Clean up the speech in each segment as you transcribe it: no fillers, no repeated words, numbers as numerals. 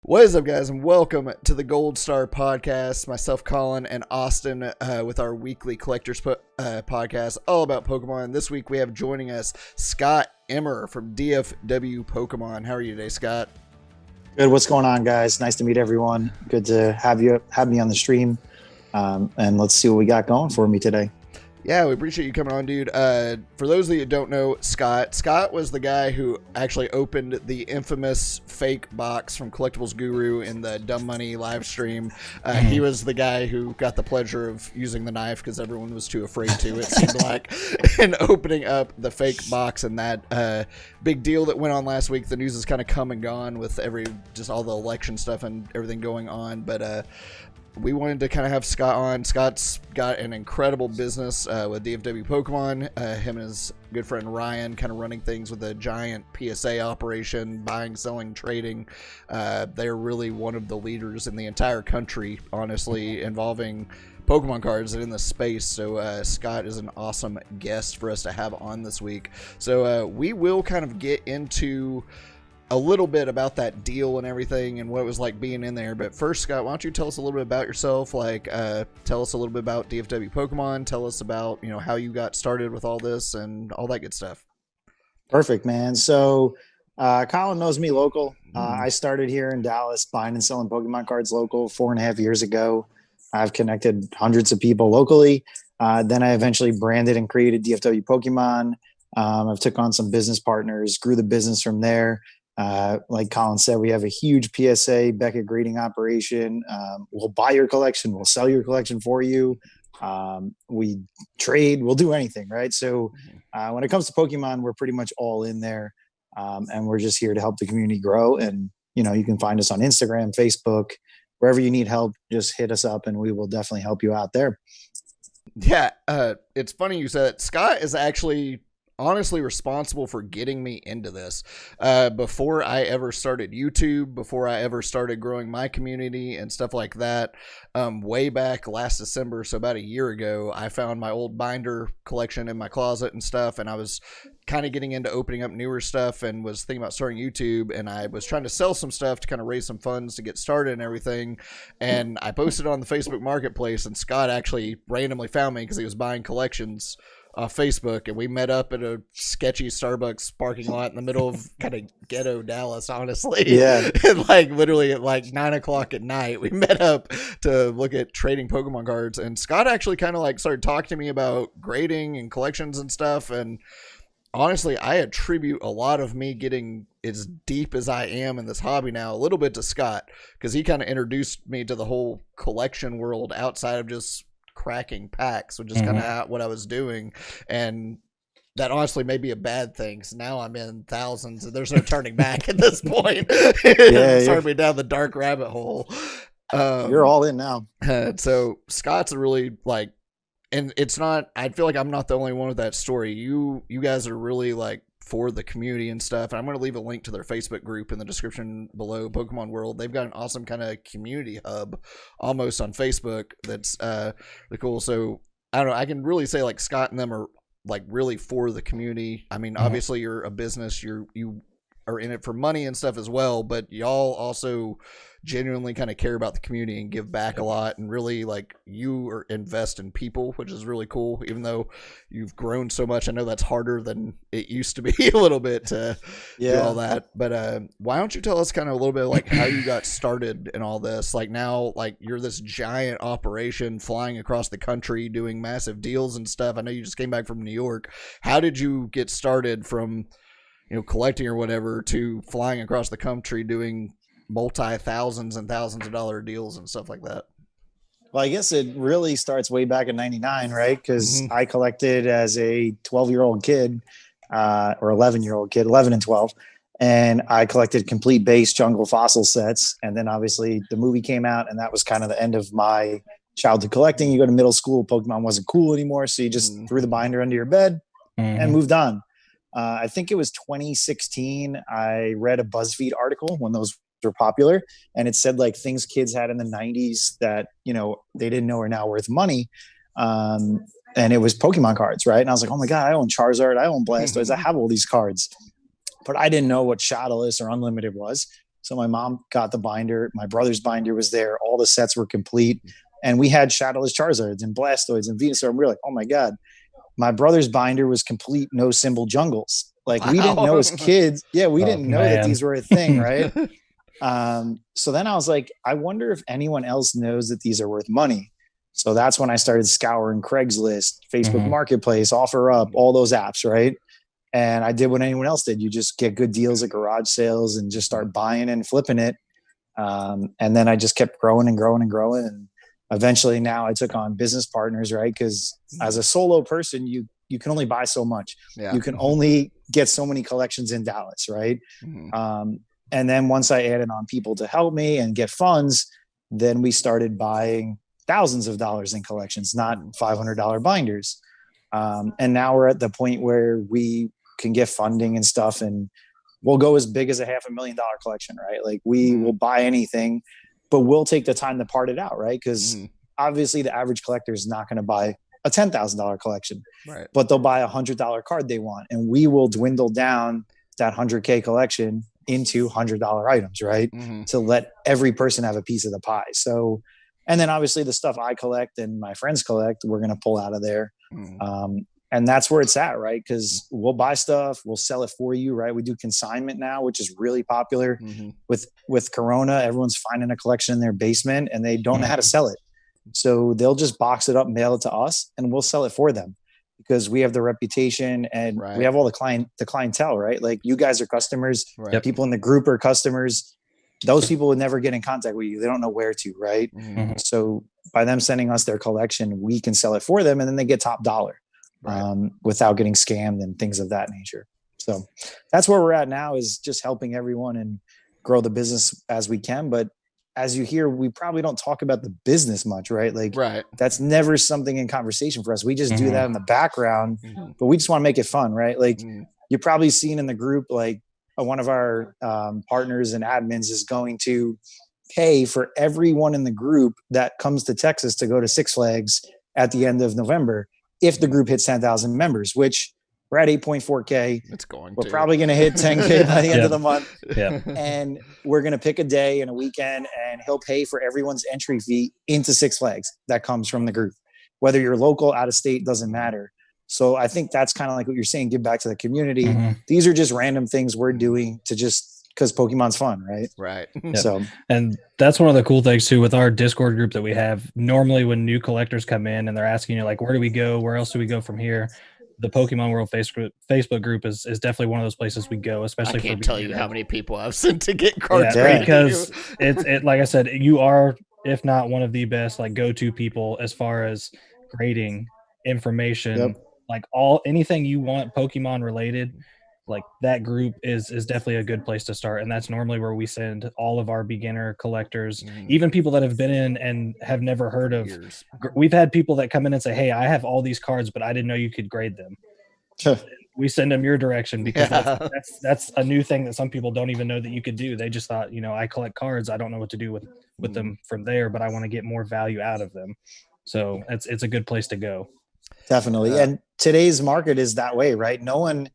What is up, guys, and welcome to the Gold Star Podcast. Myself, Colin, and Austin with our weekly collectors podcast all about Pokemon. This week we have joining us Scott Emer from DFW Pokemon. How are you today, Scott? Good. What's going on, guys? Nice to meet everyone. Good to have me on the stream, and let's see what we got going for me today. Yeah, we appreciate you coming on, dude. For those of you who don't know Scott was the guy who actually opened the infamous fake box from Collectibles Guru in the Dumb Money live stream. He was the guy who got the pleasure of using the knife because everyone was too afraid to, it seemed like, and opening up the fake box. And that big deal that went on last week, the news has kind of come and gone with just all the election stuff and everything going on. But we wanted to kind of have Scott on. Scott's got an incredible business with DFW Pokemon. Him and his good friend Ryan kind of running things with a giant PSA operation, buying, selling, trading. They're really one of the leaders in the entire country, honestly, involving Pokemon cards and in the space. So Scott is an awesome guest for us to have on this week. So we will kind of get into a little bit about that deal and everything and what it was like being in there. But first, Scott, why don't you tell us a little bit about yourself? Like, tell us a little bit about DFW Pokemon. Tell us about, how you got started with all this and all that good stuff. Perfect, man. So Colin knows me local. I started here in Dallas buying and selling Pokemon cards local 4.5 years ago. I've connected hundreds of people locally. Then I eventually branded and created DFW Pokemon. I've took on some business partners, grew the business from there. Like Colin said, we have a huge PSA Beckett grading operation. We'll buy your collection. We'll sell your collection for you. We trade. We'll do anything, right? So when it comes to Pokemon, we're pretty much all in there. And we're just here to help the community grow. And, you can find us on Instagram, Facebook, wherever you need help, just hit us up and we will definitely help you out there. Yeah. It's funny you said it. Scott is actually honestly responsible for getting me into this. Before I ever started YouTube, before I ever started growing my community and stuff like that, way back last December, so about a year ago, I found my old binder collection in my closet and stuff, and I was kind of getting into opening up newer stuff and was thinking about starting YouTube, and I was trying to sell some stuff to kind of raise some funds to get started and everything, and I posted on the Facebook Marketplace, and Scott actually randomly found me because he was buying collections off Facebook, and we met up at a sketchy Starbucks parking lot in the middle of kind of ghetto Dallas, honestly. Yeah. And literally at 9:00 at night, we met up to look at trading Pokemon cards, and Scott actually kind of started talking to me about grading and collections and stuff. And honestly, I attribute a lot of me getting as deep as I am in this hobby now a little bit to Scott, because he kind of introduced me to the whole collection world outside of just cracking packs, which is kind of what I was doing. And that honestly may be a bad thing, because now I'm in thousands and there's no turning back at this point. Started me down the dark rabbit hole. You're all in now. So Scott's a really and it's not, I feel like I'm not the only one with that story. You guys are really for the community and stuff. And I'm going to leave a link to their Facebook group in the description below, Pokemon World. They've got an awesome kind of community hub almost on Facebook that's really cool. So I don't know, I can really say Scott and them are really for the community. I mean, obviously you're a business, you are in it for money and stuff as well, but y'all also genuinely kind of care about the community and give back a lot, and really you are invest in people, which is really cool. Even though you've grown so much, I know that's harder than it used to be a little bit to do all that. But why don't you tell us kind of a little bit how you got started in all this? Now you're this giant operation flying across the country doing massive deals and stuff. I know you just came back from New York. How did you get started from collecting or whatever to flying across the country doing multi-thousands and thousands of dollar deals and stuff like that? Well, I guess it really starts way back in 99, right? Because I collected as a 12-year-old kid, or 11-year-old kid, 11 and 12. And I collected complete base jungle fossil sets. And then obviously the movie came out, and that was kind of the end of my childhood collecting. You go to middle school, Pokemon wasn't cool anymore. So you just threw the binder under your bed and moved on. I think it was 2016. I read a BuzzFeed article when those were popular, and it said things kids had in the 90s that they didn't know are now worth money, and it was Pokemon cards, right? And I was like, oh my god, I own Charizard, I own Blastoise, I have all these cards, but I didn't know what Shadowless or Unlimited was. So my mom got the binder. My brother's binder was there. All the sets were complete. And we had Shadowless Charizards and Blastoids and Venusaur. And we were like, oh my God. My brother's binder was complete no symbol jungles. Like we didn't know as kids. Yeah, we didn't know that these were a thing, right? So then I was like, I wonder if anyone else knows that these are worth money. So that's when I started scouring Craigslist, Facebook Marketplace, OfferUp, all those apps, right? And I did what anyone else did. You just get good deals at garage sales and just start buying and flipping it. And then I just kept growing and growing and growing. And eventually now I took on business partners, right? Because as a solo person, you can only buy so much. Yeah. You can only get so many collections in Dallas, right? And then once I added on people to help me and get funds, then we started buying thousands of dollars in collections, not $500 binders. And now we're at the point where we can get funding and stuff, and we'll go as big as a $500,000 collection, right? Like we will buy anything, but we'll take the time to part it out, right? Because obviously the average collector is not going to buy a $10,000 collection, right? But they'll buy $100 card they want, and we will dwindle down that 100K collection into $100 items, right? To let every person have a piece of the pie. So, and then obviously the stuff I collect and my friends collect, we're going to pull out of there. And that's where it's at, right? Because we'll buy stuff, we'll sell it for you, right? We do consignment now, which is really popular. With Corona, everyone's finding a collection in their basement and they don't know how to sell it. So they'll just box it up, mail it to us, and we'll sell it for them because we have the reputation and we have all the clientele, right? Like you guys are customers, people in the group are customers. Those people would never get in contact with you. They don't know where to, right? So by them sending us their collection, we can sell it for them and then they get top dollar without getting scammed and things of that nature. So that's where we're at now, is just helping everyone and grow the business as we can. But as you hear, we probably don't talk about the business much, right? Like that's never something in conversation for us. We just do that in the background, but we just want to make it fun, right? Like you've probably seen in the group, like one of our partners and admins is going to pay for everyone in the group that comes to Texas to go to Six Flags at the end of November if the group hits 10,000 members, which we're at 8.4K. We're probably going to hit 10K by the end of the month. And we're going to pick a day and a weekend, and he'll pay for everyone's entry fee into Six Flags that comes from the group. Whether you're local, out of state, doesn't matter. So I think that's kind of like what you're saying, give back to the community. These are just random things we're doing to just because Pokemon's fun, right? Right. So, and that's one of the cool things too with our Discord group that we have. Normally when new collectors come in and they're asking you like, where do we go? Where else do we go from here? The Pokemon World Facebook group is definitely one of those places we go, especially I can't tell you how many people I've sent to get cards because it's like I said, you are, if not one of the best, like go-to people as far as grading information, like anything you want Pokemon related, like that group is definitely a good place to start. And that's normally where we send all of our beginner collectors, even people that have been in and have never heard of. We've had people that come in and say, hey, I have all these cards, but I didn't know you could grade them. We send them your direction because that's a new thing that some people don't even know that you could do. They just thought, I collect cards. I don't know what to do with them from there, but I want to get more value out of them. So it's a good place to go. Definitely. And today's market is that way, right? No one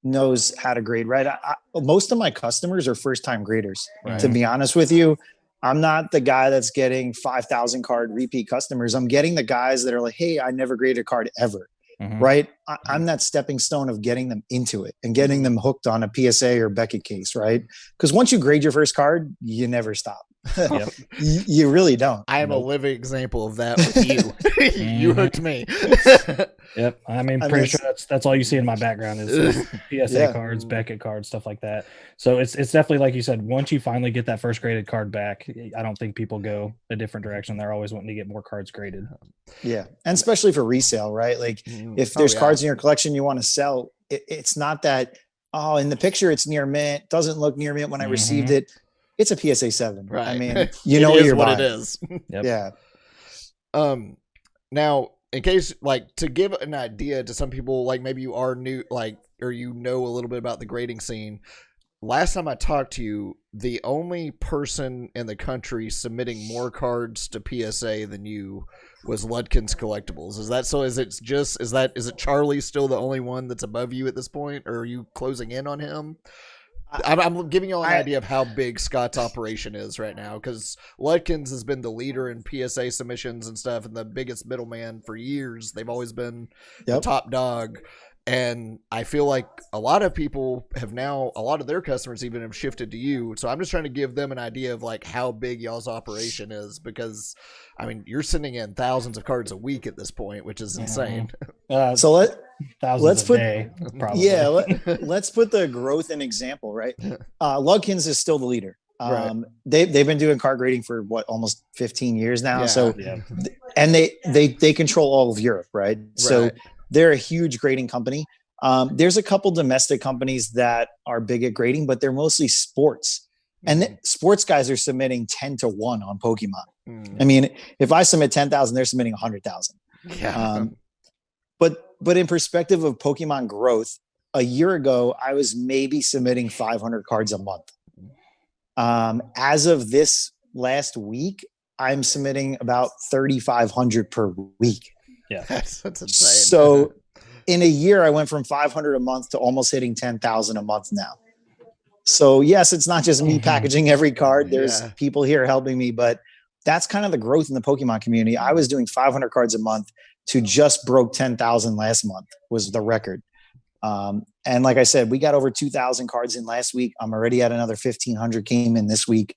knows how to grade, right? Most of my customers are first-time graders. To be honest with you, I'm not the guy that's getting 5,000 card repeat customers. I'm getting the guys that are like, hey, I never graded a card ever, right? I'm that stepping stone of getting them into it and getting them hooked on a PSA or Beckett case, right? Because once you grade your first card, you never stop. You really don't. I am a living example of that with you. You hooked me. I mean, pretty sure that's all you see in my background is PSA cards, Beckett cards, stuff like that. So it's definitely like you said. Once you finally get that first graded card back, I don't think people go a different direction. They're always wanting to get more cards graded. Yeah, and especially for resale, right? Like if there's cards in your collection you want to sell, it's not that in the picture it's near mint, doesn't look near mint when I received it. It's a PSA 7. Right. I mean, you know what you're buying. It is. Yeah. Now, in case, like, to give an idea to some people, like maybe you are new, like, or you know a little bit about the grading scene. Last time I talked to you, the only person in the country submitting more cards to PSA than you was Ludkin's Collectibles. Is that so? Is it Charlie still the only one that's above you at this point, or are you closing in on him? I'm giving you all an idea of how big Scott's operation is right now, because Ludkins has been the leader in PSA submissions and stuff, and the biggest middleman for years. They've always been the top dog. And I feel like a lot of people have now, a lot of their customers even have shifted to you. So I'm just trying to give them an idea of like how big y'all's operation is, because I mean, you're sending in thousands of cards a week at this point, which is insane. So let's put let's put the growth in example, right? Ludkins is still the leader. They've been doing card grading for almost 15 years now. And they control all of Europe, right? So they're a huge grading company. There's a couple domestic companies that are big at grading, but they're mostly sports. And sports guys are submitting 10 to 1 on Pokemon. I mean, if I submit 10,000, they're submitting 100,000. But in perspective of Pokemon growth, a year ago, I was maybe submitting 500 cards a month. As of this last week, I'm submitting about 3,500 per week. Yeah, that's insane. So in a year, I went from 500 a month to almost hitting 10,000 a month now. So yes, it's not just me packaging every card. There's people here helping me, but that's kind of the growth in the Pokemon community. I was doing 500 cards a month to just broke 10,000 last month was the record. And like I said, we got over 2,000 cards in last week. I'm already at another 1,500 came in this week.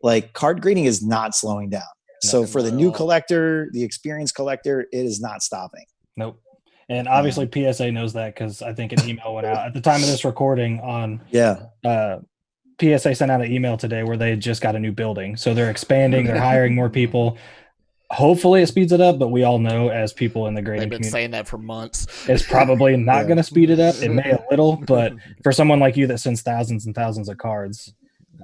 Like, card grading is not slowing down. So for the new collector, the experienced collector, it is not stopping. Nope. And obviously PSA knows that, because I think an email went out at the time of this recording on PSA sent out an email today where they just got a new building. So they're expanding, they're hiring more people. Hopefully it speeds it up, but we all know, as people in the grading community, saying that for months, it's probably not going to speed it up. It may a little, but for someone like you that sends thousands and thousands of cards,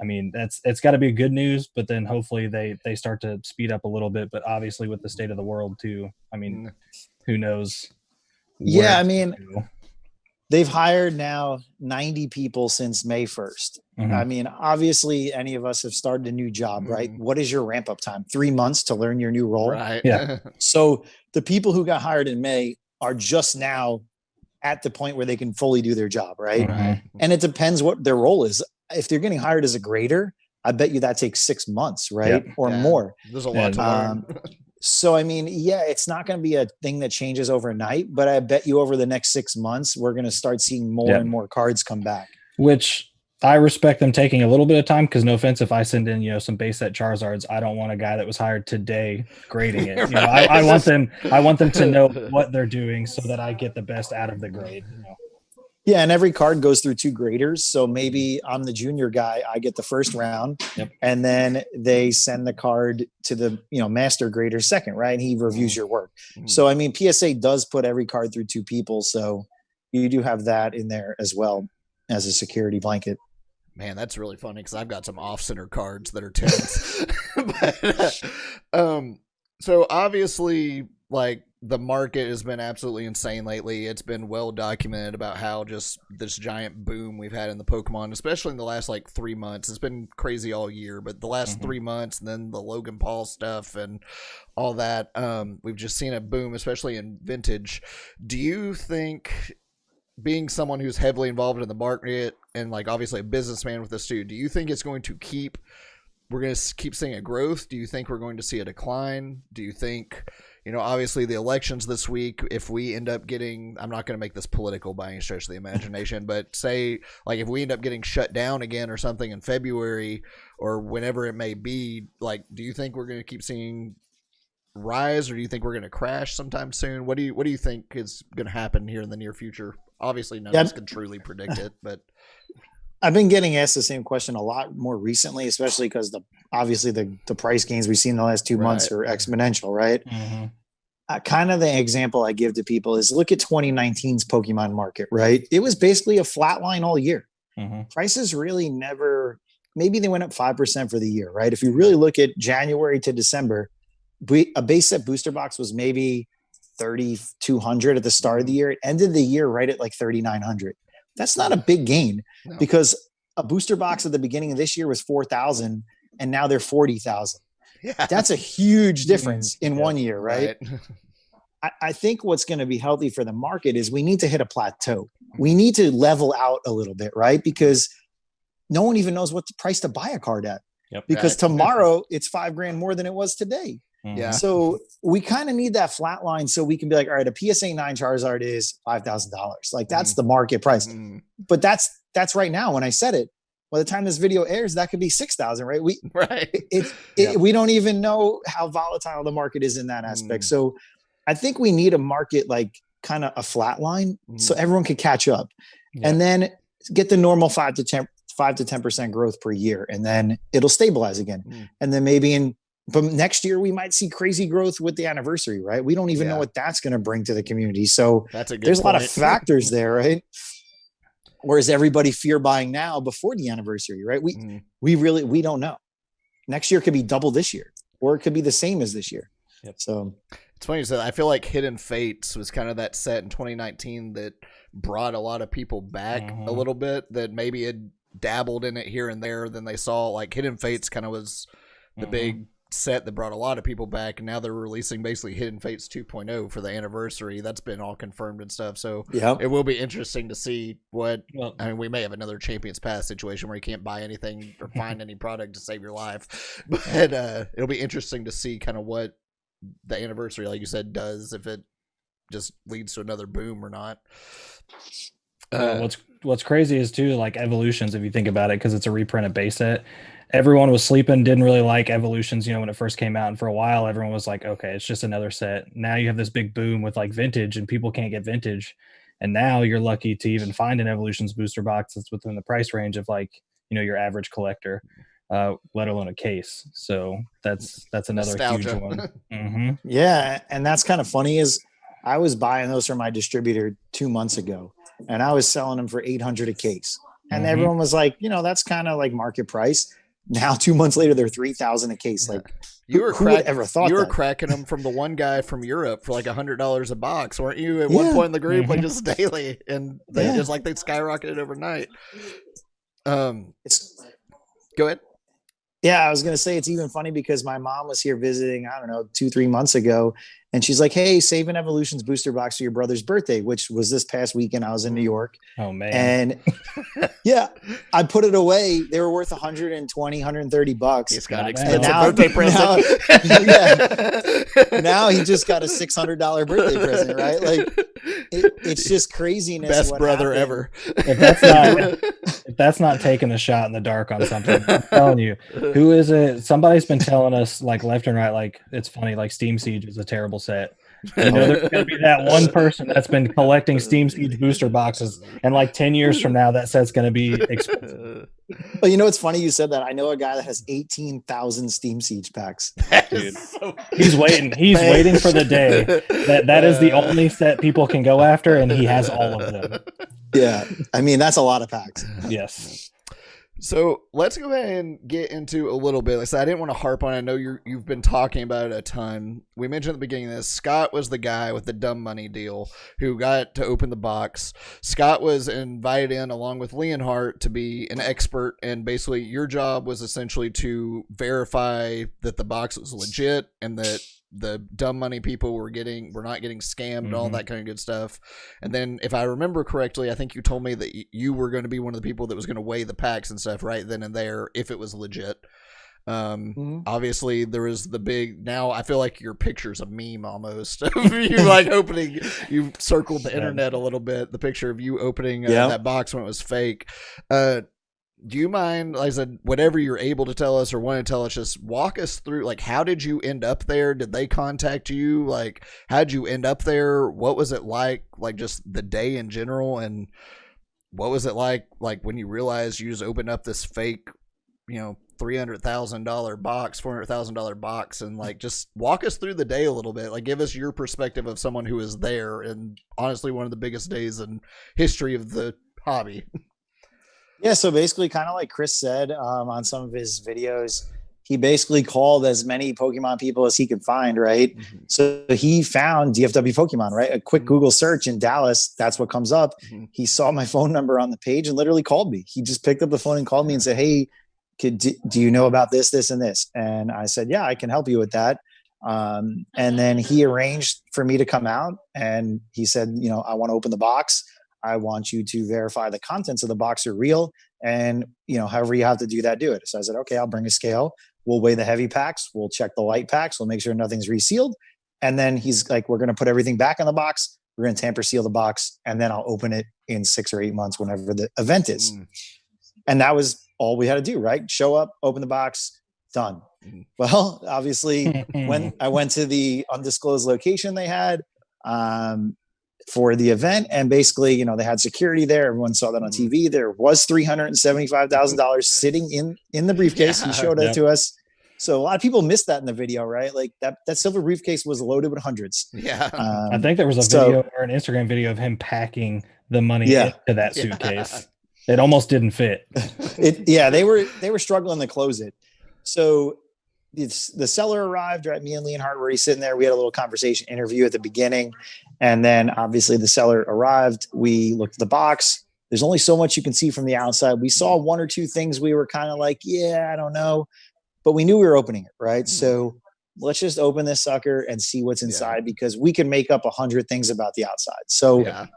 I mean, it's got to be good news, but then hopefully they start to speed up a little bit. But obviously with the state of the world too, I mean, who knows? Yeah, I mean, they've hired now 90 people since May 1st. I mean, obviously any of us have started a new job, right? What is your ramp up time? 3 months to learn your new role? Right. Yeah. So the people who got hired in May are just now at the point where they can fully do their job, right? And it depends what their role is. If they're getting hired as a grader, I bet you that takes 6 months, right? Or more. There's a lot to learn. So, I mean, it's not going to be a thing that changes overnight, but I bet you over the next 6 months, we're going to start seeing more and more cards come back. Which I respect them taking a little bit of time, because no offense, if I send in, some base set Charizards, I don't want a guy that was hired today grading it. I want them to know what they're doing so that I get the best out of the grade. Yeah, and every card goes through 2 graders. So maybe I'm the junior guy. I get the first round, and then they send the card to the master grader second, right? And he reviews your work. So I mean, PSA does put every card through 2 people, so you do have that in there as well as a security blanket. Man, that's really funny, because I've got some off-center cards that are tense. So obviously, like, the market has been absolutely insane lately. It's been well documented about how just this giant boom we've had in the Pokemon, especially in the last 3 months. It's been crazy all year, but the last 3 months, and then the Logan Paul stuff and all that, we've just seen a boom, especially in vintage. Do you think, being someone who's heavily involved in the market and obviously a businessman with this too, do you think it's going to we're going to keep seeing a growth? Do you think we're going to see a decline? Do you think, obviously the elections this week, if we end up getting, I'm not going to make this political by any stretch of the imagination, but say if we end up getting shut down again or something in February or whenever it may be, do you think we're going to keep seeing rise, or do you think we're going to crash sometime soon? What do you think is going to happen here in the near future? Obviously none of us can truly predict it, but I've been getting asked the same question a lot more recently, especially because obviously the price gains we've seen in the last 2 months are exponential, right? Kind of the example I give to people is look at 2019's Pokemon market, right? It was basically a flat line all year. Prices really never, maybe they went up 5% for the year, right? If you really look at January to December, a base set booster box was maybe 3,200 at the start of the year. It ended the year right at 3,900. That's not a big gain, because a booster box at the beginning of this year was 4,000 and now they're 40,000. That's a huge difference in 1 year, right? I think what's going to be healthy for the market is we need to hit a plateau. We need to level out a little bit, right? Because no one even knows what the price to buy a card at. Yep. Because tomorrow it's $5,000 more than it was today. Yeah. So we kind of need that flat line so we can be like, all right, a PSA 9 Charizard is $5,000. Like that's the market price. But that's right now. When I said it, by the time this video airs, that could be 6,000, right? We don't even know how volatile the market is in that aspect. So I think we need a market like kind of a flat line so everyone could catch up, and then get the normal 5 to 10% growth per year, and then it'll stabilize again. And then maybe but next year we might see crazy growth with the anniversary, right? We don't even know what that's going to bring to the community. So there's a lot of factors there, right? Whereas everybody fear buying now before the anniversary, right? We don't know. Next year could be double this year, or it could be the same as this year. So it's funny you said. I feel like Hidden Fates was kind of that set in 2019 that brought a lot of people back a little bit that maybe had dabbled in it here and there. Then they saw like Hidden Fates kind of was the big set that brought a lot of people back, and now they're releasing basically Hidden Fates 2.0 for the anniversary. That's been all confirmed and stuff, so it will be interesting to see what I mean. We may have another Champions Pass situation where you can't buy anything or find any product to save your life, but it'll be interesting to see kind of what the anniversary, like you said, does, if it just leads to another boom or not. What's crazy is too, like Evolutions, if you think about it, because it's a reprinted base set. Everyone was sleeping, didn't really like Evolutions, when it first came out. And for a while, everyone was like, okay, it's just another set. Now you have this big boom with like vintage, and people can't get vintage. And now you're lucky to even find an Evolutions booster box that's within the price range of like, your average collector, let alone a case. So that's another nostalgia. Huge one. Yeah. And that's kind of funny is I was buying those from my distributor 2 months ago, and I was selling them for $800 a case. And everyone was like, that's kind of like market price. Now 2 months later, they're $3,000 a case. Like who would ever thought you were that? cracking them from the one guy from Europe for like $100 a box, weren't you? At one point in the group, like just daily, and they just like they skyrocketed overnight. Go ahead. Yeah, I was gonna say it's even funny because my mom was here visiting, I don't know, 2-3 months ago, and she's like, "Hey, save an Evolutions booster box for your brother's birthday," which was this past weekend. I was in New York. Oh man! And yeah, I put it away. They were worth $120, $130. He's got an expensive birthday present. Now he just got a $600 birthday present, right? Like it's just craziness. Best brother ever. If that's not taking a shot in the dark on something, I'm telling you, who is it? Somebody's been telling us like left and right, like it's funny, like Steam Siege is a terrible set. There's going to be that one person that's been collecting Steam Siege booster boxes, and like 10 years from now, that set's going to be expensive. But it's funny you said that. I know a guy that has 18,000 Steam Siege packs. Dude, he's waiting. He's waiting for the day that is the only set people can go after, and he has all of them. Yeah, I mean that's a lot of packs. Yes. So let's go ahead and get into a little bit. Like I said, I didn't want to harp on it. I know you've been talking about it a ton. We mentioned at the beginning of this, Scott was the guy with the dumb money deal who got to open the box. Scott was invited in along with Leonhardt to be an expert, and basically your job was essentially to verify that the box was legit and that the dumb money people were not getting scammed and all that kind of good stuff. And then if I remember correctly, I think you told me that you were going to be one of the people that was going to weigh the packs and stuff right then and there if it was legit. Obviously there was the big, now I feel like your picture's a meme almost of you like opening, you circled the internet a little bit, the picture of you opening that box when it was fake. Do you mind, like I said, whatever you're able to tell us or want to tell us, just walk us through, like, how did you end up there? Did they contact you? Like, how'd you end up there? What was it like just the day in general? And what was it like when you realized you just opened up this fake, $300,000 box, $400,000 box, and like, just walk us through the day a little bit. Like, give us your perspective of someone who is there, and honestly, one of the biggest days in history of the hobby. Yeah, so basically, kind of like Chris said on some of his videos, he basically called as many Pokemon people as he could find, right? So he found DFW Pokemon, right? A quick Google search in Dallas, that's what comes up. He saw my phone number on the page and literally called me. He just picked up the phone and called me and said, "Hey, do you know about this, this, and this?" And I said, "Yeah, I can help you with that." And then he arranged for me to come out, and he said, "I want to open the box." I want you to verify the contents of the box are real. And, however you have to do that, do it. So I said, okay, I'll bring a scale. We'll weigh the heavy packs. We'll check the light packs. We'll make sure nothing's resealed. And then he's like, we're going to put everything back in the box. We're going to tamper seal the box. And then I'll open it in 6 or 8 months, whenever the event is. And that was all we had to do, right? Show up, open the box, done. Well, obviously, when I went to the undisclosed location they had for the event, and basically, they had security there. Everyone saw that on TV. There was $375,000 sitting in the briefcase. He showed it to us. So a lot of people missed that in the video, right? Like that silver briefcase was loaded with hundreds. Yeah. I think there was a video or an Instagram video of him packing the money into that suitcase. It almost didn't fit. They were struggling to close it. So the seller arrived, right? Me and Leonhardt were sitting there. We had a little conversation interview at the beginning. And then obviously the seller arrived. We looked at the box. There's only so much you can see from the outside. We saw 1 or 2 things we were kind of like, I don't know. But we knew we were opening it, right? So let's just open this sucker and see what's inside, because we can make up 100 things about the outside. So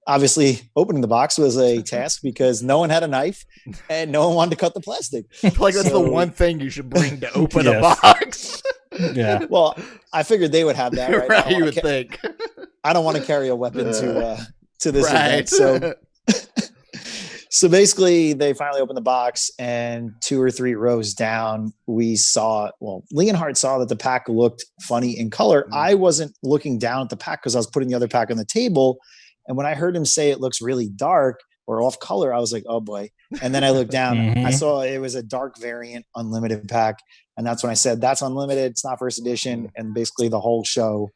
obviously opening the box was a task, because no one had a knife and no one wanted to cut the plastic. Like that's the one thing you should bring to open a box. Yeah. Well, I figured they would have that, right? Right, you would think. I don't want to carry a weapon to this event. So basically, they finally opened the box, and 2 or 3 rows down, we saw, Leonhardt saw that the pack looked funny in color. I wasn't looking down at the pack because I was putting the other pack on the table. And when I heard him say it looks really dark or off color, I was like, oh boy. And then I looked down, I saw it was a dark variant unlimited pack. And that's when I said, that's unlimited. It's not first edition. And basically the whole show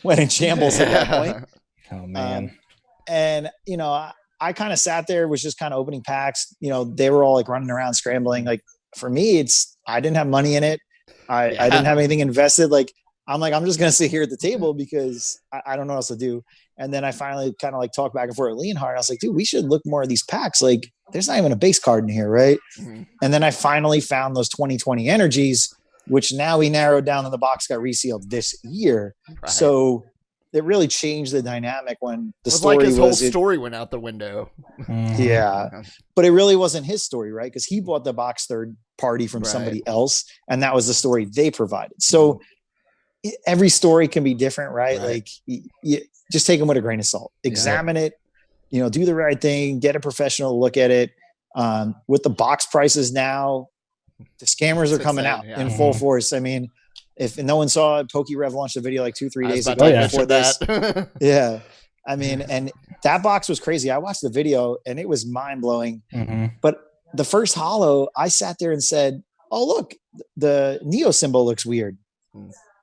went in shambles at that point. Oh man. And, I kind of sat there, was just kind of opening packs. They were all like running around scrambling. Like for me, I didn't have money in it. I didn't have anything invested. Like, I'm just going to sit here at the table because I don't know what else to do. And then I finally kind of like talked back and forth with Leonhardt. I was like, dude, we should look more at these packs. Like there's not even a base card in here. Right. And then I finally found those 2020 energies, which now we narrowed down and the box got resealed this year. Right. So it really changed the dynamic when the story like his whole story went out the window. Yeah. But it really wasn't his story, right? Because he bought the box third party from somebody else, and that was the story they provided. So every story can be different, right? Like you just take them with a grain of salt, examine it, do the right thing, get a professional to look at it. With the box prices now, the scammers are coming out in full force. I mean, if no one saw it, PokeRev launched a video like 2-3 days ago before this. I mean, and that box was crazy. I watched the video and it was mind blowing. But the first holo, I sat there and said, oh, look, the Neo symbol looks weird.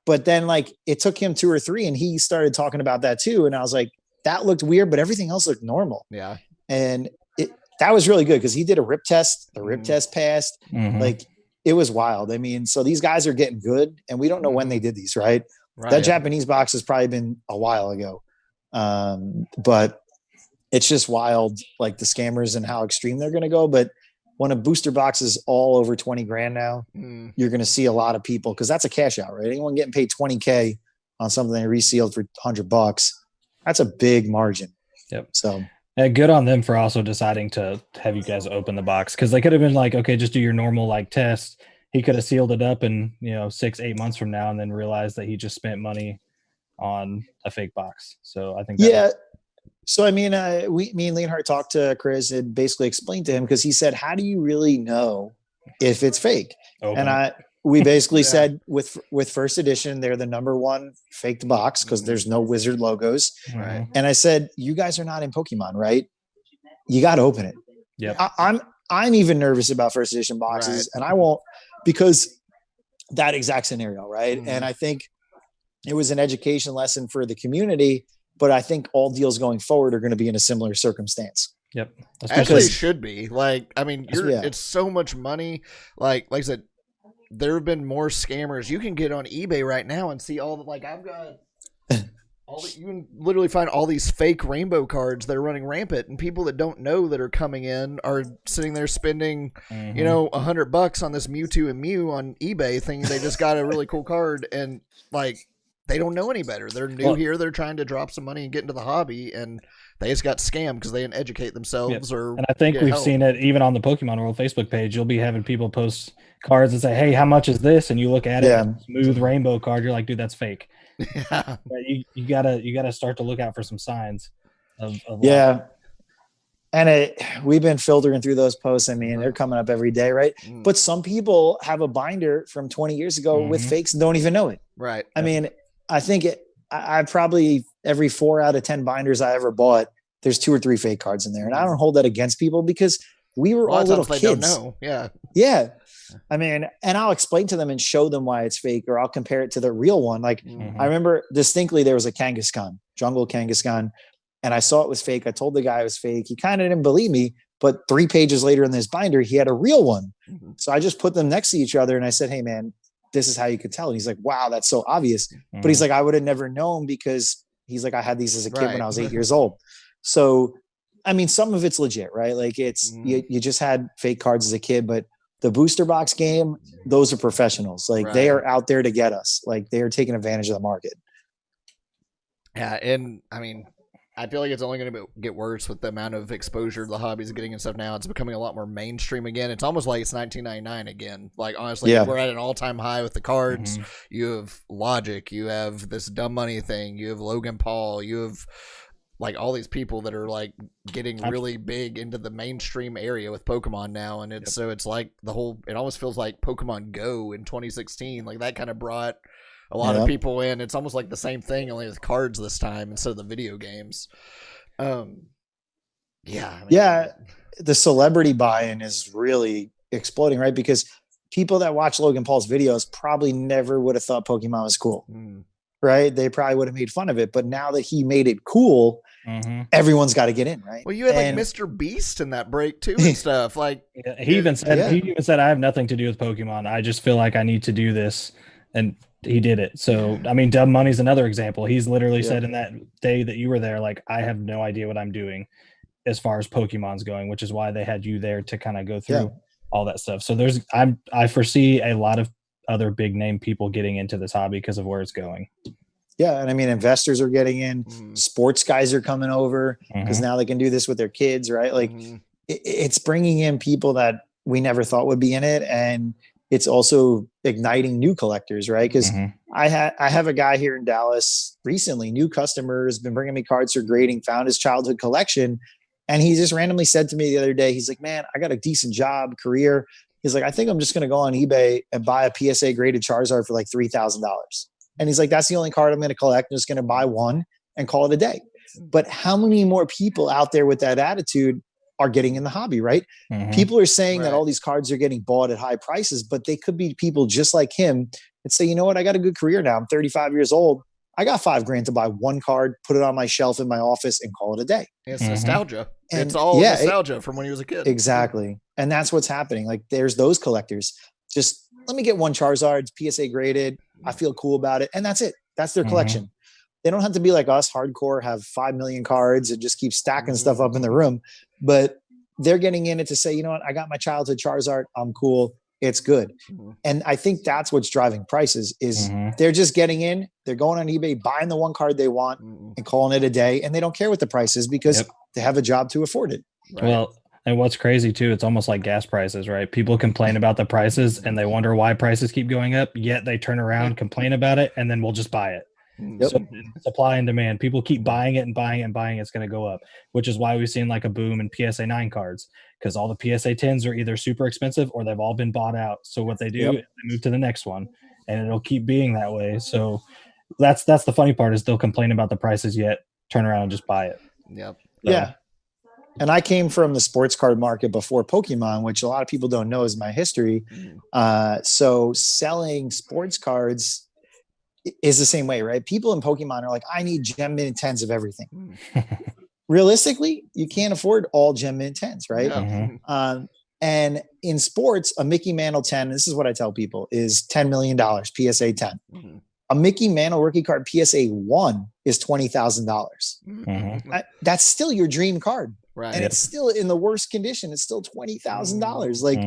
But then like it took him 2 or 3 and he started talking about that too. And I was like, that looked weird, but everything else looked normal. Yeah. And that was really good because he did a rip test. The rip test passed. Like, it was wild. I mean, so these guys are getting good, and we don't know when they did these, right? That Japanese box has probably been a while ago. But it's just wild, like the scammers and how extreme they're going to go. But when a booster box is all over 20 grand now, you're going to see a lot of people, because that's a cash out, right? Anyone getting paid 20K on something they resealed for $100, that's a big margin. Yep. So good on them for also deciding to have you guys open the box, because they could have been like, okay, just do your normal like test. He could have sealed it up in 6-8 months from now and then realized that he just spent money on a fake box. So I think so I mean, me and Leonhardt talked to Chris and basically explained to him, because he said, how do you really know if it's fake? We basically said with first edition, they're the #1 faked box because there's no wizard logos. Right. And I said, you guys are not in Pokemon, right? You got to open it. Yeah. I'm even nervous about first edition boxes, and I won't, because that exact scenario, right? And I think it was an education lesson for the community, but I think all deals going forward are going to be in a similar circumstance. Yep. Actually, it should be. Like, I mean, it's so much money. Like I said, there have been more scammers. You can get on eBay right now and see all the, like, I've got you can literally find all these fake rainbow cards that are running rampant, and people that don't know that are coming in are sitting there spending, $100 on this Mewtwo and Mew on eBay, thinking they just got a really cool card. And like, they don't know any better. They're new here. They're trying to drop some money and get into the hobby, and they just got scammed because they didn't educate themselves. Or and I think we've seen it even on the Pokemon World Facebook page. You'll be having people post cards and say, "Hey, how much is this?" And you look at it, smooth rainbow card. You're like, "Dude, that's fake." Yeah. You gotta start to look out for some signs of yeah. And we've been filtering through those posts. I mean, they're coming up every day, right? But some people have a binder from 20 years ago with fakes and don't even know it. Right. I mean, I think I probably every 4 out of 10 binders I ever bought, there's 2 or 3 fake cards in there. And I don't hold that against people because we were all little kids. They don't know. Yeah. Yeah. I mean, and I'll explain to them and show them why it's fake, or I'll compare it to the real one. Like I remember distinctly there was a Kangaskhan, jungle Kangaskhan, and I saw it was fake. I told the guy it was fake. He kind of didn't believe me, but 3 pages later in this binder, he had a real one. So I just put them next to each other and I said, "Hey man, this is how you could tell." And he's like, "Wow, that's so obvious." But he's like, "I would have never known," because he's like, "I had these as a kid when I was 8 years old." So, I mean, some of it's legit, right? Like it's, you just had fake cards as a kid, but the booster box game, those are professionals. Like they are out there to get us. Like they are taking advantage of the market. Yeah. And I mean, I feel like it's only going to get worse with the amount of exposure the hobby's getting and stuff now. It's becoming a lot more mainstream again. It's almost like it's 1999 again. Like, honestly, we're at an all-time high with the cards. You have Logic. You have this dumb money thing. You have Logan Paul. You have, like, all these people that are, like, getting really big into the mainstream area with Pokemon now. And it's so it's like it almost feels like Pokemon Go in 2016. Like, that kind of brought a lot of people in. It's almost like the same thing, only with cards this time instead of the video games. The celebrity buy-in is really exploding, right? Because people that watch Logan Paul's videos probably never would have thought Pokemon was cool, right? They probably would have made fun of it. But now that he made it cool, everyone's got to get in, right? Well, you had like Mr. Beast in that break too and stuff. Like he even said, "I have nothing to do with Pokemon. I just feel like I need to do this." And he did it. So, I mean, Dumb Money's another example. He's literally said in that day that you were there, like, I have no idea what I'm doing as far as Pokemon's going, which is why they had you there to kind of go through all that stuff. So I foresee a lot of other big name people getting into this hobby because of where it's going. Yeah. And I mean, investors are getting in, sports guys are coming over because now they can do this with their kids, right? Like it's bringing in people that we never thought would be in it. And it's also igniting new collectors, right? Because I have a guy here in Dallas recently, new customer, has been bringing me cards for grading, found his childhood collection. And he just randomly said to me the other day, he's like, "Man, I got a decent job, career." He's like, "I think I'm just going to go on eBay and buy a PSA graded Charizard for like $3,000. And he's like, "That's the only card I'm going to collect. I'm just going to buy one and call it a day." But how many more people out there with that attitude are getting in the hobby, right? People are saying that all these cards are getting bought at high prices, but they could be people just like him that say, "You know what? I got a good career now. I'm 35 years old. I got $5,000 to buy one card, put it on my shelf in my office and call it a day." It's nostalgia. And it's all nostalgia from when he was a kid. Exactly. And that's what's happening. Like there's those collectors. Just let me get one Charizard, PSA graded. I feel cool about it. And that's it. That's their collection. They don't have to be like us, hardcore, have 5 million cards and just keep stacking stuff up in the room. But they're getting in it to say, "You know what? I got my childhood Charizard. I'm cool. It's good." And I think that's what's driving prices is they're just getting in. They're going on eBay, buying the one card they want and calling it a day. And they don't care what the price is because they have a job to afford it. Right? Well, and what's crazy too, it's almost like gas prices, right? People complain about the prices and they wonder why prices keep going up, yet they turn around, complain about it, and then we'll just buy it. So supply and demand. People keep buying it and buying it and buying it. It's going to go up, which is why we've seen like a boom in PSA 9 cards because all the PSA 10s are either super expensive or they've all been bought out. So what they do, they move to the next one, and it'll keep being that way. So that's the funny part is they'll complain about the prices yet turn around and just buy it. Yep. So, yeah. And I came from the sports card market before Pokemon, which a lot of people don't know is my history. So selling sports cards is the same way, right? People in Pokemon are like, "I need gem mint 10s of everything." Realistically, you can't afford all gem mint 10s, right? And in sports, a Mickey Mantle 10, this is what I tell people, is $10 million, PSA 10. A Mickey Mantle rookie card, PSA 1, is $20,000. That's still your dream card. Right. And it's still in the worst condition. It's still $20,000. Like,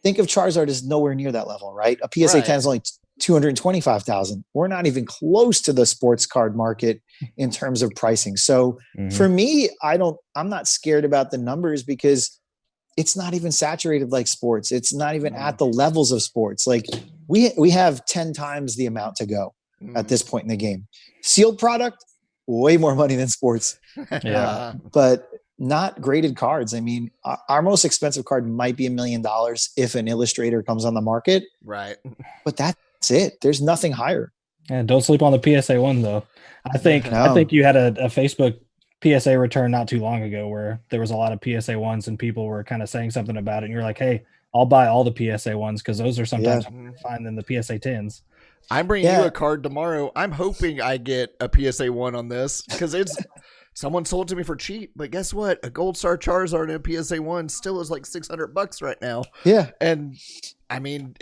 think of Charizard as nowhere near that level, right? A PSA 10 is only $225,000. We're not even close to the sports card market in terms of pricing. So for me, I'm not scared about the numbers because it's not even saturated like sports. It's not even at the levels of sports. Like we have 10 times the amount to go at this point in the game. Sealed product, way more money than sports. But not graded cards. I mean, our most expensive card might be $1 million if an illustrator comes on the market. Right. But that's it. There's nothing higher. And don't sleep on the PSA one though. I think you had a Facebook PSA return not too long ago where there was a lot of PSA ones and people were kind of saying something about it. And you're like, hey, I'll buy all the PSA ones because those are sometimes fine than the PSA 10s. I'm bringing you a card tomorrow. I'm hoping I get a PSA 1 on this because someone sold it to me for cheap. But guess what? A Gold Star Charizard and a PSA 1 still is like $600 right now. Yeah. And I mean,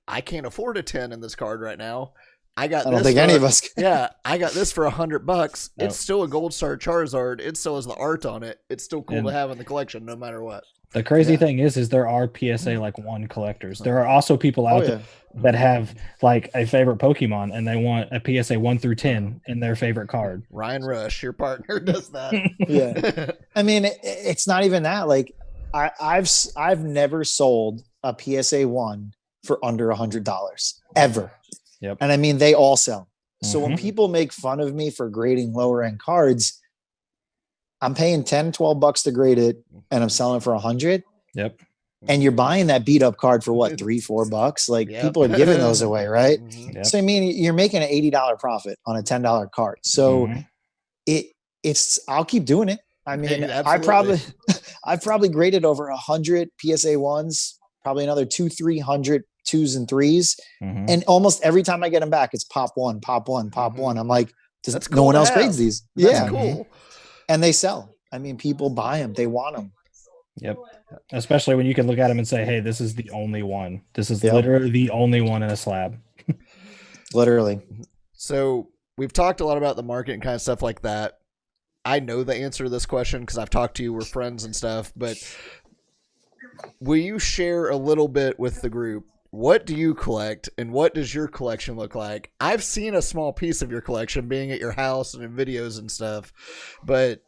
I can't afford a 10 in this card right now. I don't think any of us can. Yeah, I got this for $100. It's still a Gold Star Charizard. It still has the art on it. It's still cool to have in the collection no matter what. The crazy thing is there are PSA like 1 collectors. There are also people out there that have like a favorite Pokemon and they want a PSA 1 through 10 in their favorite card. Ryan Rush, your partner, does that. Yeah. I mean, it's not even that. Like I've never sold a PSA 1 for under $100 ever. Yep. And I mean, they all sell. So when people make fun of me for grading lower end cards, I'm paying $10, $12 to grade it and I'm selling it for $100. Yep. And you're buying that beat up card for what, $3, $4? Like people are giving those away. Right. Yep. So, I mean, you're making an $80 profit on a $10 card. So I'll keep doing it. I mean, I've probably graded over 100 PSA 1s, probably another 200-300 2s and 3s. And almost every time I get them back, it's pop one, pop one, pop one. I'm like, no one else grades these. That's cool. And they sell. I mean, people buy them. They want them. Yep. Especially when you can look at them and say, hey, this is the only one. This is literally the only one in a slab. Literally. So we've talked a lot about the market and kind of stuff like that. I know the answer to this question because I've talked to you. We're friends and stuff. But will you share a little bit with the group? What do you collect and what does your collection look like? I've seen a small piece of your collection being at your house and in videos and stuff, but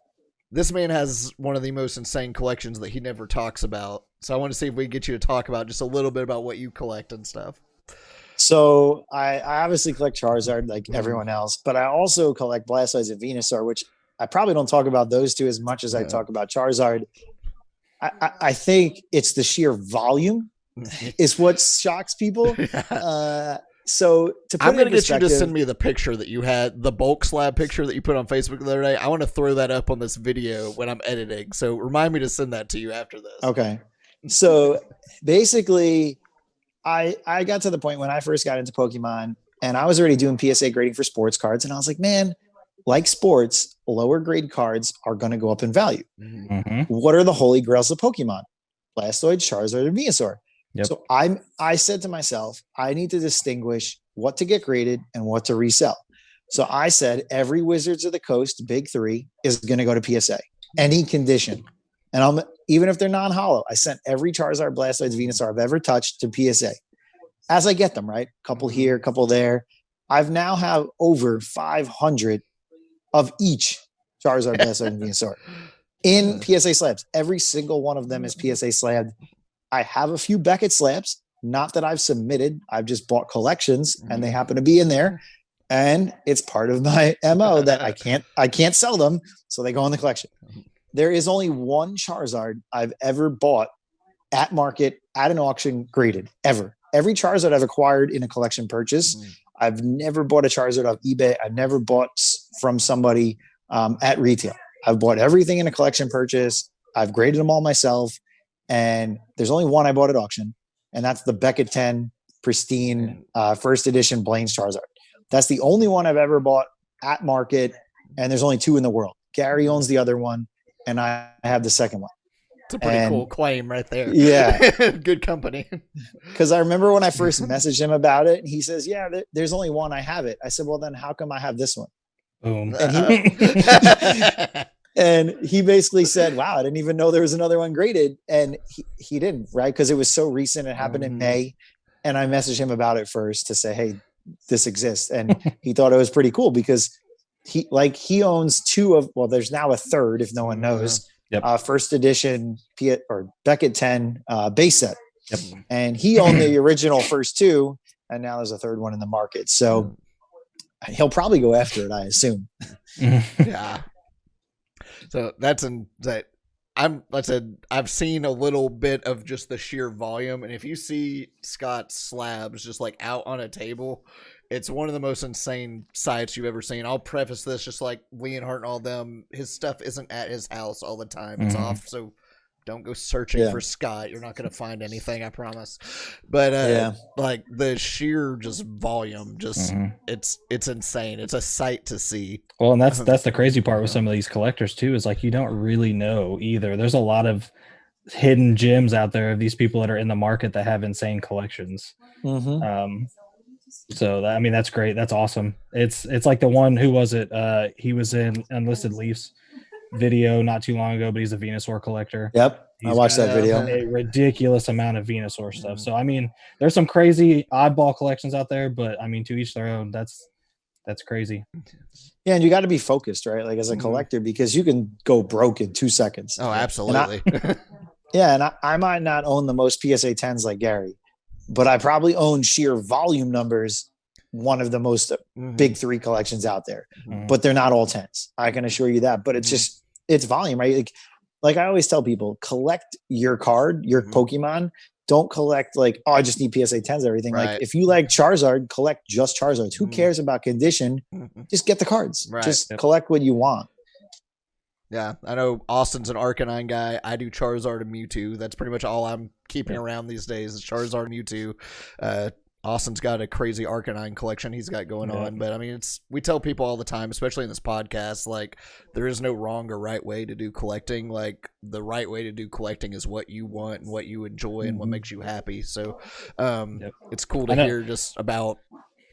this man has one of the most insane collections that he never talks about. So I want to see if we can get you to talk about just a little bit about what you collect and stuff. So I obviously collect Charizard like everyone else, but I also collect Blastoise and Venusaur, which I probably don't talk about those two as much as I talk about Charizard. I think it's the sheer volume is what shocks people. So I'm going to get you to send me the picture that you had, the bulk slab picture that you put on Facebook the other day. I want to throw that up on this video when I'm editing. So remind me to send that to you after this. Okay. So basically I got to the point when I first got into Pokemon and I was already doing PSA grading for sports cards. And I was like, man, like sports, lower grade cards are going to go up in value. What are the holy grails of Pokemon? Blastoise, Charizard, and Venusaur. Yep. So I said to myself, I need to distinguish what to get graded and what to resell. So I said every Wizards of the Coast big 3 is going to go to PSA, any condition. And even if they're non-holo, I sent every Charizard, Blastoise, Venusaur I've ever touched to PSA as I get them, right? Couple here, couple there. I've now have over 500 of each Charizard, Blastoise, and Venusaur in PSA slabs. Every single one of them is PSA slabbed. I have a few Beckett slabs, not that I've submitted. I've just bought collections and they happen to be in there. And it's part of my MO that I can't sell them. So they go in the collection. There is only one Charizard I've ever bought at market at an auction graded ever. Every Charizard I've acquired in a collection purchase. I've never bought a Charizard off eBay. I've never bought from somebody at retail. I've bought everything in a collection purchase. I've graded them all myself. And there's only one I bought at auction, and that's the Beckett 10 pristine first edition Blaine's Charizard. That's the only one I've ever bought at market, and there's only 2 in the world. Gary owns the other one, and I have the second one. It's a pretty cool claim right there. Yeah. Good company. Because I remember when I first messaged him about it, and he says, yeah, there's only one. I have it. I said, well, then how come I have this one? Boom. And he basically said, wow, I didn't even know there was another one graded. And he didn't, right? Because it was so recent. It happened in May. And I messaged him about it first to say, hey, this exists. And he thought it was pretty cool because he owns there's now a third, if no one knows, first edition or Beckett 10 base set. Yep. And he owned the original first two, and now there's a third one in the market. So he'll probably go after it, I assume. Yeah. So I've seen a little bit of just the sheer volume, and if you see Scott's slabs just like out on a table, it's one of the most insane sights you've ever seen. I'll preface this just like Leonhardt and all them, his stuff isn't at his house all the time. It's off, so don't go searching for Scott. You're not going to find anything, I promise. But like the sheer just volume, it's insane. It's a sight to see. Well, and that's the crazy part with some of these collectors too, is like you don't really know either. There's a lot of hidden gems out there of these people that are in the market that have insane collections. So that's great. That's awesome. It's like the one, who was it? He was in Unlisted Leafs video not too long ago, but he's a Venusaur collector. Yep. I watched that video. A ridiculous amount of Venusaur stuff. So there's some crazy oddball collections out there, but to each their own. That's crazy. Yeah, and you got to be focused, right? Like as a collector, because you can go broke in 2 seconds. Oh, absolutely. And I might not own the most PSA 10s like Gary, but I probably own sheer volume numbers one of the most big 3 collections out there. But they're not all 10s. I can assure you that. But it's volume, right? Like I always tell people, collect your card, your Pokemon. Don't collect like, I just need PSA 10s, everything. Right. Like if you like Charizard, collect just Charizards. Who cares about condition? Just get the cards. Right. Just collect what you want. Yeah, I know Austin's an Arcanine guy. I do Charizard and Mewtwo. That's pretty much all I'm keeping around these days is Charizard and Mewtwo. Austin's got a crazy Arcanine collection he's got going on. But we tell people all the time, especially in this podcast, like there is no wrong or right way to do collecting. Like the right way to do collecting is what you want and what you enjoy and what makes you happy. So it's cool to hear just about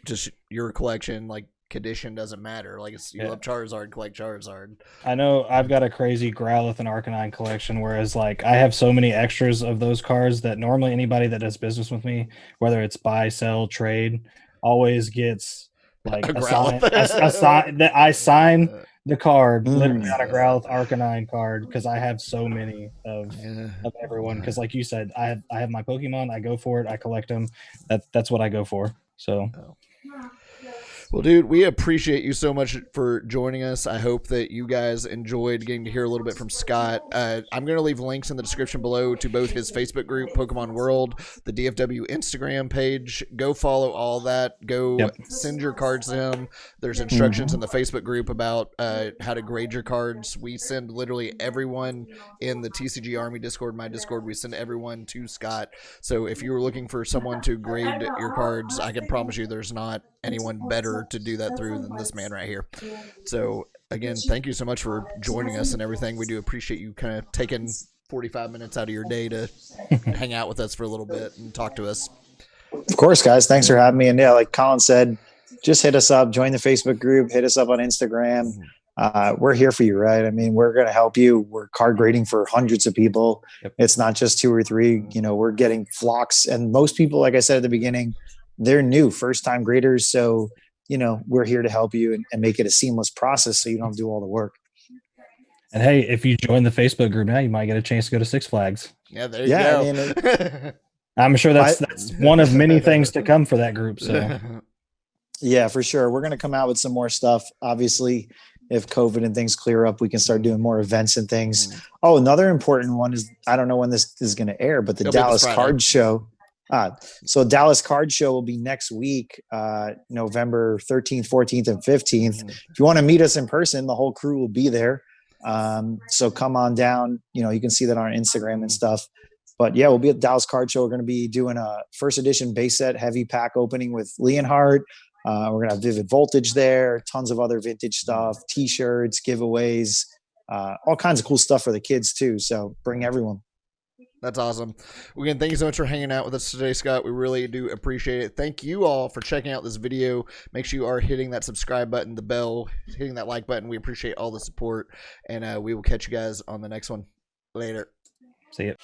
just your collection. Like condition doesn't matter. Like you love Charizard, collect Charizard. I know I've got a crazy Growlithe and Arcanine collection, whereas like I have so many extras of those cards that normally anybody that does business with me, whether it's buy, sell, trade, always gets like a sign that I sign the card literally on a Growlithe Arcanine card because I have so many of everyone. Because like you said, I have my Pokemon, I go for it, I collect them. That's what I go for. So. Well, dude, we appreciate you so much for joining us. I hope that you guys enjoyed getting to hear a little bit from Scott. I'm going to leave links in the description below to both his Facebook group, Pokemon World, the DFW Instagram page. Go follow all that. Go send your cards to him. There's instructions in the Facebook group about how to grade your cards. We send literally everyone in the TCG Army Discord, my Discord, we send everyone to Scott. So if you were looking for someone to grade your cards, I can promise you there's not anyone better to do that through than this man right here. So again, thank you so much for joining us and everything. We do appreciate you kind of taking 45 minutes out of your day to hang out with us for a little bit and talk to us. Of course, guys. Thanks for having me. And yeah, like Colin said, just hit us up, join the Facebook group, hit us up on Instagram. We're here for you, right? I mean, we're going to help you. We're card grading for hundreds of people. It's not just 2 or 3, we're getting flocks, and most people, like I said at the beginning, they're new, first-time graders. So, we're here to help you and make it a seamless process so you don't have to do all the work. And hey, if you join the Facebook group now, you might get a chance to go to Six Flags. Yeah, there you go. I mean, I'm sure that's one of many things to come for that group. So, yeah, for sure. We're going to come out with some more stuff. Obviously, if COVID and things clear up, we can start doing more events and things. Oh, another important one is, I don't know when this is going to air, but the Dallas Card Show. So Dallas Card Show will be next week, November 13th, 14th, and 15th. If you want to meet us in person, the whole crew will be there. So come on down. You can see that on our Instagram and stuff. But yeah, we'll be at Dallas Card Show. We're going to be doing a first edition base set heavy pack opening with Leonhardt. We're going to have Vivid Voltage there, tons of other vintage stuff, T-shirts, giveaways, all kinds of cool stuff for the kids too. So bring everyone. That's awesome. Again, thank you so much for hanging out with us today, Scott. We really do appreciate it. Thank you all for checking out this video. Make sure you are hitting that subscribe button, the bell, hitting that like button. We appreciate all the support, and we will catch you guys on the next one. Later. See ya.